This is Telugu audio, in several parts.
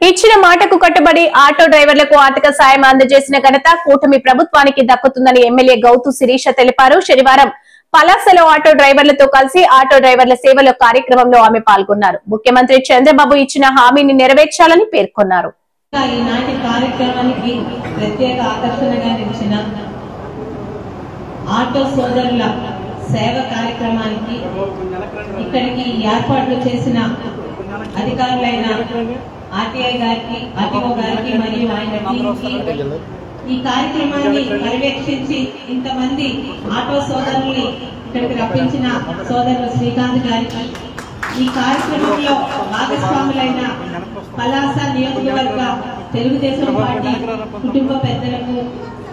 ఇచ్చిన మాటకు కట్టుబడి ఆటో డ్రైవర్లకు ఆర్థిక సాయం అందజేసిన ఘనత కూటమి ప్రభుత్వానికి దక్కుతుందని ఎమ్మెల్యే గౌతు శిరీష తెలిపారు. శనివారం పలాసలో ఆటో డ్రైవర్లతో కలిసి ఆటో డ్రైవర్ల సేవల కార్యక్రమంలో ఆమె పాల్గొన్నారు. ముఖ్యమంత్రి చంద్రబాబు ఇచ్చిన హామీని నెరవేర్చాలని పేర్కొన్నారు. ఈనాటి కార్యక్రమానికి ప్రత్యేక ఆకర్షణగా నిలిచిన ఆటో సోదరుల సేవ కార్యక్రమానికి ఇక్కడికి ఏర్పాట్లు చేసిన అధికారులైన ఆర్టీఐ గారికి, ఆర్టీఓ గారికి మరియు ఆయన టీంకి ఈ కార్యక్రమాన్ని పర్యవేక్షించి ఇంతమంది ఆటో సోదరుల్ని ఇక్కడికి రప్పించిన సోదరులు శ్రీకాంత్ గారికి, ఈ కార్యక్రమంలో భాగస్వాములైన పలాస నియోజకవర్గ తెలుగుదేశం పార్టీ కుటుంబ పెద్దలకు,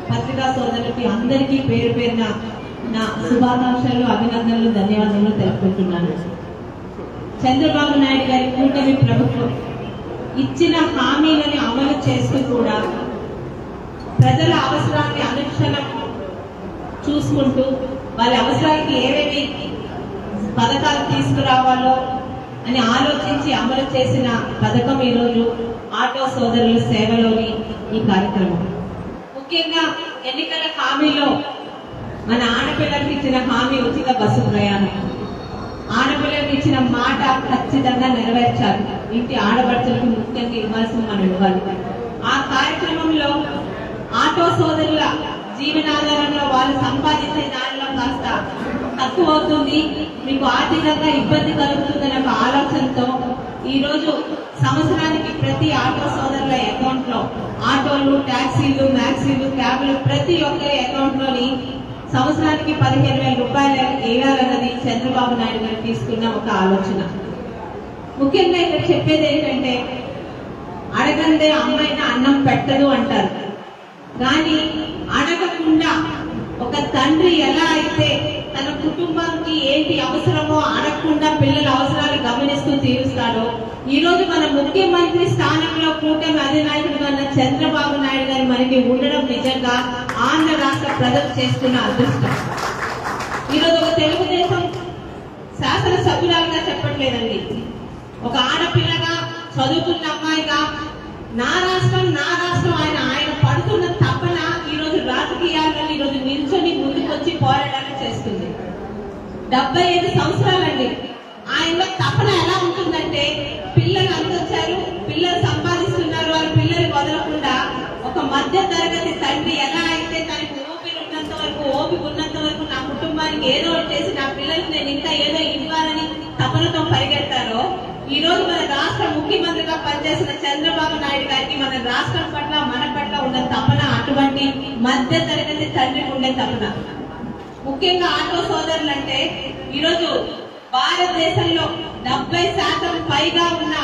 పత్రికా సోదరులకి అందరికీ పేరు పేరున నా శుభాకాంక్షలు, అభినందనలు, ధన్యవాదాలు తెలుపుకుంటున్నాను. చంద్రబాబు నాయుడు గారి కూటమి ప్రభుత్వం ఇచ్చిన హామీలను అమలు చేస్తూ కూడా ప్రజల అవసరాన్ని అనుక్షణం చూసుకుంటూ వాళ్ళ అవసరాలకి ఏవేవి పథకాలు తీసుకురావాలో అని ఆలోచించి అమలు చేసిన పథకం ఈరోజు ఆటో సోదరుల సేవలోని ఈ కార్యక్రమం. ముఖ్యంగా ఎన్నికల హామీలో మన ఆడపిల్లలకు ఇచ్చిన హామీ ఉచిత బస్సు ప్రయాణం. ఆడపిల్లలకు ఇచ్చిన మాట ఖచ్చితంగా నెరవేర్చాలి. ఇంటి ఆడపడుచులకు ముఖ్యంగా ఇవ్వాల్సిన మనం ఇవ్వాలి. ఆ కార్యక్రమంలో ఆటో సోదరుల జీవనాధారంలో వాళ్ళు సంపాదించే దానిలో కాస్త తక్కువ అవుతుంది, మీకు ఆర్థికంగా ఇబ్బంది కలుగుతుందనే ఒక ఆలోచనతో ఈరోజు సంవత్సరానికి ప్రతి ఆటో సోదరుల అకౌంట్ లో ఆటోలు, టాక్సీలు, మ్యాక్సీలు, క్యాబ్లు ప్రతి ఒక్కరి అకౌంట్ లోని సంవత్సరానికి 15,000 రూపాయలు వేయాలన్నది చంద్రబాబు నాయుడు గారు తీసుకున్న ఒక ఆలోచన. ముఖ్యంగా ఇక్కడ చెప్పేది ఏంటంటే, అడగందే అమ్మాయిన అన్నం పెట్టదు అంటారు. కానీ అడగకుండా ఒక తండ్రి ఎలా అయితే తన కుటుంబానికి ఏంటి అవసరమో అడగకుండా పిల్లల అవసరాలు గమనిస్తూ తీరుస్తాడో, ఈ రోజు మన ముఖ్యమంత్రి స్థానంలో కూటమి అధినాయకుడిగా ఉన్న చంద్రబాబు నాయుడు గారు మనకి ఉండడం నిజంగా ఆంధ్ర రాష్ట్ర ప్రజలు చేస్తున్న అదృష్టం. ఈరోజు ఒక తెలుగుదేశం శాసనసభ్యురాలుగా చెప్పట్లేదండి, ఒక ఆడపిల్లగా, చదువుకున్న అమ్మాయిగా నా రాష్ట్రం ఆయన పడుతున్న తపన ఈరోజు రాజకీయాల్లో ఈరోజు నిల్చొని ముందుకొచ్చి పోరాటాలు చేస్తుంది. 75 సంవత్సరాలండి. ఆయనలో తపన ఎలా ఉంటుందంటే, పిల్లలు అందొచ్చారు, పిల్లలు సంపాదిస్తున్నారు, వాళ్ళ పిల్లలు వదలకుండా ఒక మధ్య తరగతి తండ్రి ఎలా అయితే తనకు ఓపిక ఉన్నంత వరకు నా కుటుంబానికి ఏదో చేసి నా పిల్లలకు నేను ఇంకా ఏదో ఇవ్వాలని తపనతో పరిగెడతారో, ఈ రోజు మన రాష్ట్ర ముఖ్యమంత్రిగా పనిచేసిన చంద్రబాబు నాయుడు గారికి మన రాష్ట్రం పట్ల, మన పట్ల ఉన్న తపన అటువంటి మధ్య తరగతి తండ్రికి ఉండే తపన. ముఖ్యంగా ఆటో సోదరులు అంటే ఈరోజు భారతదేశంలో 70% పైగా ఉన్న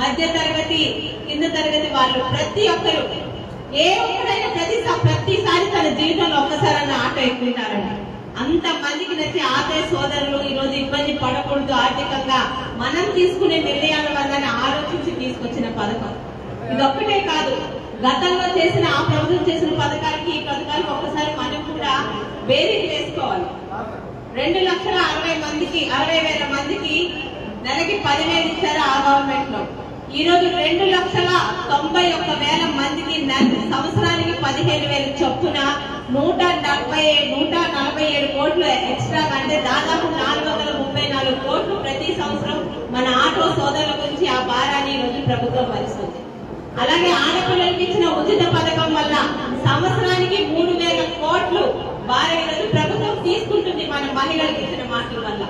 మధ్య తరగతి, కింద తరగతి వాళ్ళు ప్రతి ఒక్కరు ఏ ఒక్కరైనా ప్రతిసారి తన జీవితంలో ఒక్కసారన్న ఆటో ఎక్కుంటారండి. అంత మందికి నచ్చి ఆటో సోదరులు ఈ రోజు ఇబ్బంది పడకూడదు ఆర్థికంగా, మనం తీసుకునే నిర్ణయాల వల్ల ఆలోచించి తీసుకొచ్చిన పథకం. ఇదొక్కటే కాదు, గతంలో చేసిన ఆ ప్రభుత్వం చేసిన పథకాలకి ఈ పథకాలకు ఒక్కసారి మనం కూడా బేరీజ్ వేసుకోవాలి. 2,60,000 మందికి నెలకి 10,000 ఇచ్చారు ఆ గవర్నమెంట్ లో. ఈ రోజు 2,91,000 మందికి సంవత్సరానికి 15,000 చొప్పున 147 కోట్లు ఎక్స్ట్రా, అంటే దాదాపు 434 కోట్లు ప్రతి సంవత్సరం మన ఆటో సోదరుల గురించి ఆ భారాన్ని ఈ రోజు ప్రభుత్వం భరిస్తుంది. అలాగే ఆడపిల్లలకి ఇచ్చిన ఉచిత పథకం వల్ల సంవత్సరానికి 3,000 కోట్లు భారం ఈరోజు ప్రభుత్వం తీసుకుంటుంది మన మహిళలకు ఇచ్చిన మాటల వల్ల.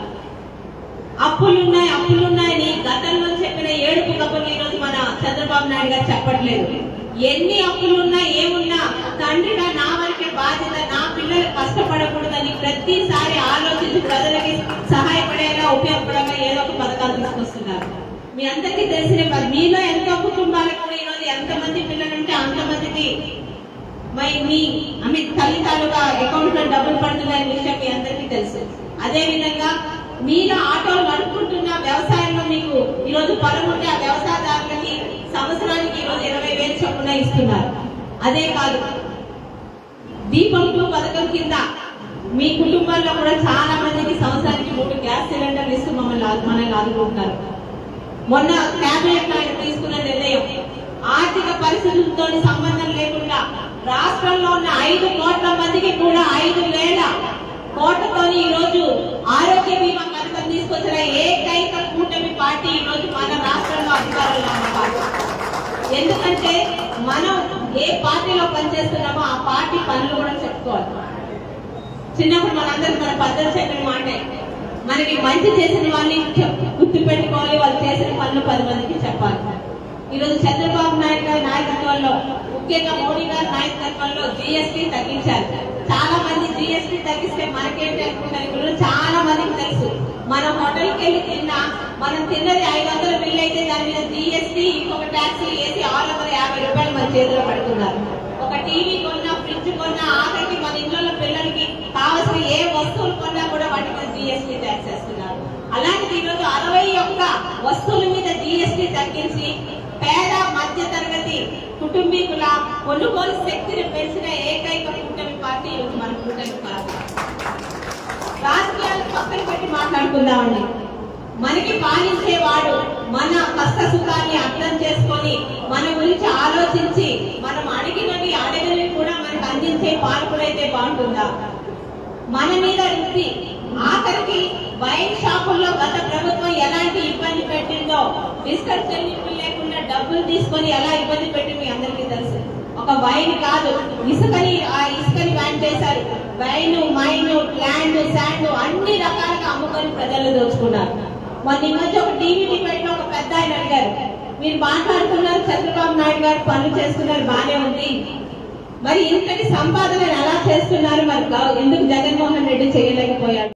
అప్పులున్నాయని గతంలో చెప్పిన ఏడుపు కబుర్లు ఈ రోజు మన చంద్రబాబు నాయుడు గారు చెప్పట్లేదు. ఎన్ని అప్పులున్నా ఏమున్నా తండ్రిగా నా వరకే బాధ్యత, నా పిల్లలు కష్టపడకూడదని ప్రతిసారి ఆలోచించి ప్రజలకి సహాయపడేలా, ఉపయోగపడేలా ఏదో ఒక పథకాలు తీసుకొస్తున్నారు. మీ అందరికీ తెలిసిన మీలో ఎంతో కుటుంబాలకు కూడా ఈరోజు ఎంతమంది పిల్లలు ఉంటే అంతమందికి మీ తల్లిదండ్రులుగా అకౌంట్ లో డబ్బులు పడుతున్న విషయం మీ అందరికీ తెలుసు. అదే విధంగా మీలో ఆటోలు నడుపుకుంటున్న వ్యవసాయంలో మీకు ఈరోజు పొలం ఉంటే ఆ వ్యవసాయదారులకి సంవత్సరానికి ఈరోజు 20,000 చొప్పున ఇస్తున్నారు. అదే కాదు, దీపం 2 పథకం కింద మీ కుటుంబాల్లో కూడా చాలా మందికి సంవత్సరానికి 3 గ్యాస్ సిలిండర్లు ఇస్తూ మనల్ని ఆదుకుంటున్నారు. మొన్న క్యాబినెట్ ఆయన తీసుకున్న నిర్ణయం రాష్ట్రంలో ఉన్న 5 కోట్ల మందికి కూడా 5,000 కోట్లతో ఈ రోజు ఆరోగ్య బీమా పథకం తీసుకొచ్చిన ఏకైక కూటమి పార్టీ ఈ రోజు మన రాష్ట్రంలో అధికారంలో ఉన్న పార్టీ. ఎందుకంటే మనం ఏ పార్టీలో పనిచేస్తున్నామో ఆ పార్టీ పనులు కూడా చెప్పుకోవాలి. చిన్నప్పుడు మనందరికి మన పద్ధతి చెప్పిన మాటే, మనకి మంచి చేసిన వాళ్ళని గుర్తు పెట్టుకోవాలి, వాళ్ళు చేసిన పనులు 10 మందికి చెప్పాలి. ఈరోజు చంద్రబాబు నాయుడు గారి నాయకత్వంలో, ముఖ్యంగా మోడీ గారి నాయకత్వంలో జిఎస్టీ తగ్గించారు. చాలా మంది జిఎస్టీ తగ్గిస్తే మనకేంటి అనుకుంటారు, చాలా మందికి తెలుసు. మనం హోటల్కి వెళ్ళి తిన్నా, మనం తిన్నది 500 బిల్లు అయితే దాని మీద జిఎస్టీ ఇంకొక ట్యాక్స్ వేసి 650 రూపాయలు మన చేతిలో పెడుతున్నారు. ఒక టీవీ కొన్నా, ఫ్రిడ్జ్ కొన్నా, ఆఖరికి మన ఇంట్లో పిల్లలకి కావాల్సిన ఏ వస్తువులు కొన్నా కూడా వాటి మీద జిఎస్టీ ట్యాక్స్ వేస్తున్నారు. అలాంటిది ఈరోజు 61 వస్తువుల మీద జిఎస్టీ తగ్గించి పేద మధ్య తరగతి కుటుంబీకుల కొనుగోలు శక్తిని పెంచిన ఏకైక కూటమి పార్టీ ఈరోజు మన కూటమి పార్టీ. రాజకీయాలు పక్కన పెట్టి మాట్లాడుకుందామండి. మనకి పాలించేవాడు మన కష్ట సుఖాన్ని అర్థం చేసుకొని మన గురించి ఆలోచించి మనం అడిగినవి అడగని కూడా మనకు అందించే పాలకుడైతే బాగుంటుందా? మన మీద రుచి ఆఖరికి వైన్ షాపుల్లో గత ప్రభుత్వం ఎలాంటి ఇబ్బంది పెట్టిందో, బిస్కట్ చెల్లింపులు లేకుండా డబ్బులు తీసుకొని ఎలా ఇబ్బంది పెట్టి మీ అందరికీ తెలుసు. ఒక వైన్ కాదు, ఇసుకని బ్యాన్ చేశారు. వైన్, మైన్, ల్యాండ్, శాండ్ అన్ని రకాలుగా అమ్ముకొని ప్రజలు దోచుకున్నారు. మొన్న ఈ మధ్య ఒక టీవీ డిబేట్ లో ఒక పెద్ద ఆయన అడిగారు, మీరు మాట్లాడుతున్నారు చంద్రబాబు నాయుడు గారు పనులు చేస్తున్నారు, బానే ఉంది, మరి ఇంతటి సంపాదన ఎలా చేస్తున్నారు, మరి ఎందుకు జగన్మోహన్ రెడ్డి చేయలేకపోయారు?